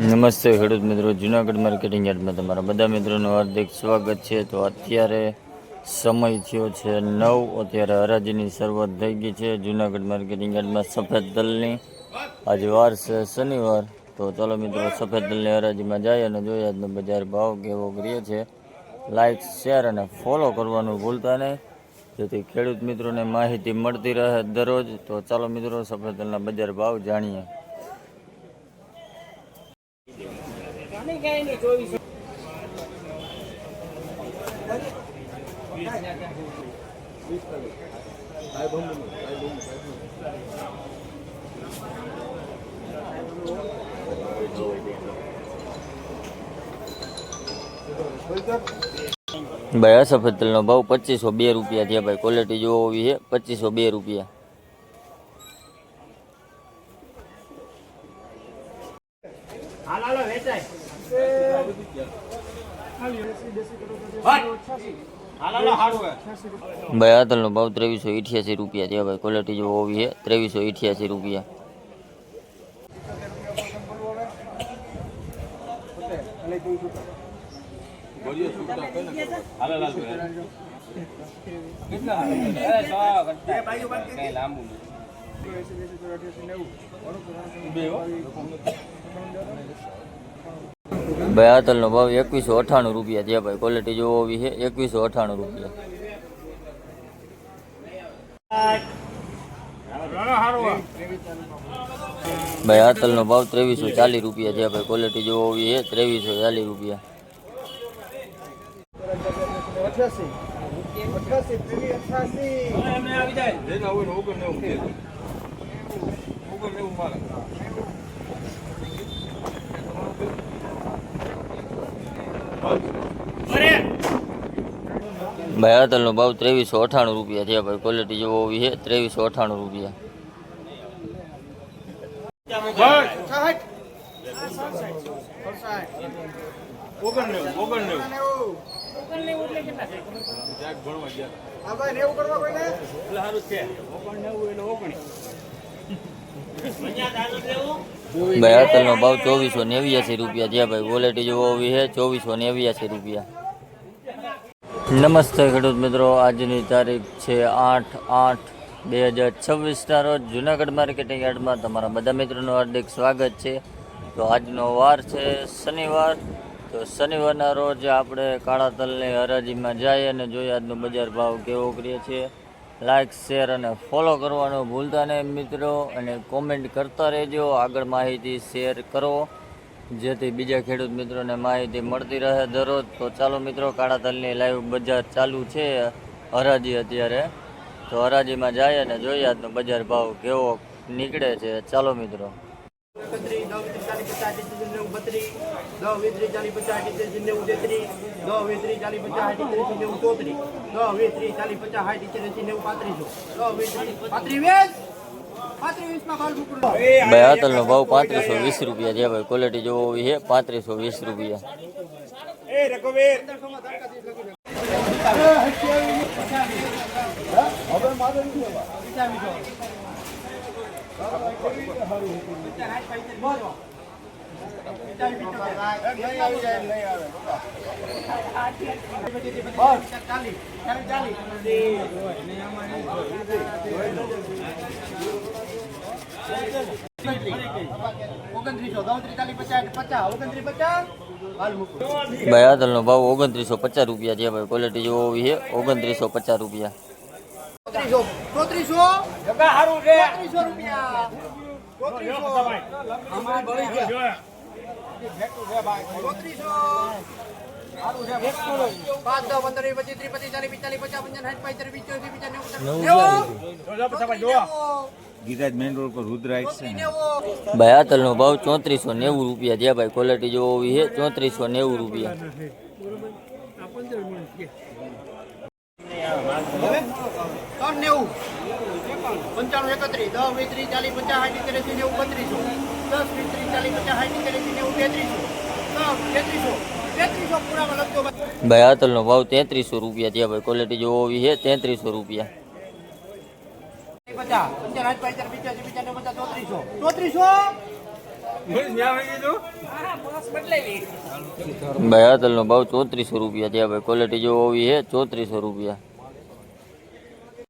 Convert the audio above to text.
નમસ્તે ખેડૂત મિત્રો, જુનાગઢ માર્કેટિંગ યાર્ડમાં તમારા બધા મિત્રોનું હાર્દિક સ્વાગત છે. તો અત્યારે સમય થયો છે 9, અત્યારે હરાજીની શરૂઆત થઈ ગઈ છે જુનાગઢ માર્કેટિંગ યાર્ડમાં સફેદ તલની. આજે વાર છે શનિવાર. તો ચાલો મિત્રો, સફેદ તલની હરાજીમાં જાય અને જોઈએ આજનો બજાર ભાવ કેવો કરીએ છે. લાઇક, શેર અને ફોલો કરવાનું ભૂલતા નહીં, જેથી ખેડૂત મિત્રોને માહિતી મળતી રહે દરરોજ. તો ચાલો મિત્રો, સફેદ તલના બજાર ભાવ જાણીએ. ભાઈ, આ સફેદ તલનો ભાવ 2502 રૂપિયા થયા. ભાઈ, ક્વોલિટી જોવો એવી છે. 2502 રૂપિયા. ભાઈ, આ તલનો ભાવ 2388 રૂપિયા થયા. ભાઈ, ક્વોલિટી જોવો એવી છે. 2388 રૂપિયા. ભાઈ, આ તલનો ભાવ 2198 રૂપિયા થયા. ભાઈ, ક્વોલિટી જોવો એવી છે. 2198 રૂપિયા. ભાઈ, આ તલનો ભાવ 2340 રૂપિયા થયા. ભાઈ, ક્વોલિટી જોવો એવી છે. 2340 રૂપિયા. ભાઈ, આ તલનો ભાવ 2398 રૂપિયા થયા. ભાઈ, ક્વોલિટી જોવો એવી છે. 2398 રૂપિયા. ભાઈ, આ તલનો ભાવ 2489 રૂપિયા થયા. ભાઈ, ક્વોલિટી જોવો એવી છે. 2489 રૂપિયા. નમસ્તે ખેડૂત મિત્રો, આજની તારીખ છે 8/8/2026 રોજ જુનાગઢ માર્કેટિંગ યાર્ડમાં તમારા બધા મિત્રોનું હાર્દિક સ્વાગત છે. તો આજનો વાર છે શનિવાર. તો શનિવારના રોજ આપણે કાળા તલની હરાજીમાં જઈએ અને જોઈએ આજનો બજાર ભાવ કેવો કરીએ છીએ. લાઇક, શેર અને ફોલો કરવાનું ભૂલતા નહીં મિત્રો, અને કોમેન્ટ કરતા રહેજો. આગળ માહિતી શેર કરો, જેથી બીજા ખેડૂત મિત્રોને માહિતી મળતી રહે દરરોજ. તો ચાલો મિત્રો, કાળા તલની લાઈવ બજાર ચાલુ છે, હરાજી અત્યારે. તો હરાજીમાં જાય અને જોઈએ આજનો બજાર ભાવ કેવો નીકળે છે. ચાલો મિત્રો. ભાઈ, આ તલનો ભાવ 3520 રૂપિયા છે. ભાઈ, ક્વોલિટી જોવો એવી છે. 3520 રૂપિયા. ભાઈ, આ તલનો ભાવ 2950 રૂપિયા છે. ભાઈ, ક્વોલિટી જોવો એવી છે. 2950 રૂપિયા. ગીરાજ મેઇન રોડ પર રુદ્રાઇટ છે ને. ભાઈ, આ તલનો ભાવ 3490 રૂપિયા છે. ભાઈ, ક્વોલિટી જોવો એવી છે. 3490 રૂપિયા. 72 નો ભાવ 3300 રૂપિયા થયા ભાઈ. ક્વોલિટી જોવો એવી છે 3300 રૂપિયા. ભાઈ આ તલનો ભાવ 3400 રૂપિયા થયા ભાઈ. ક્વોલિટી જો હોવી છે 3400 રૂપિયા.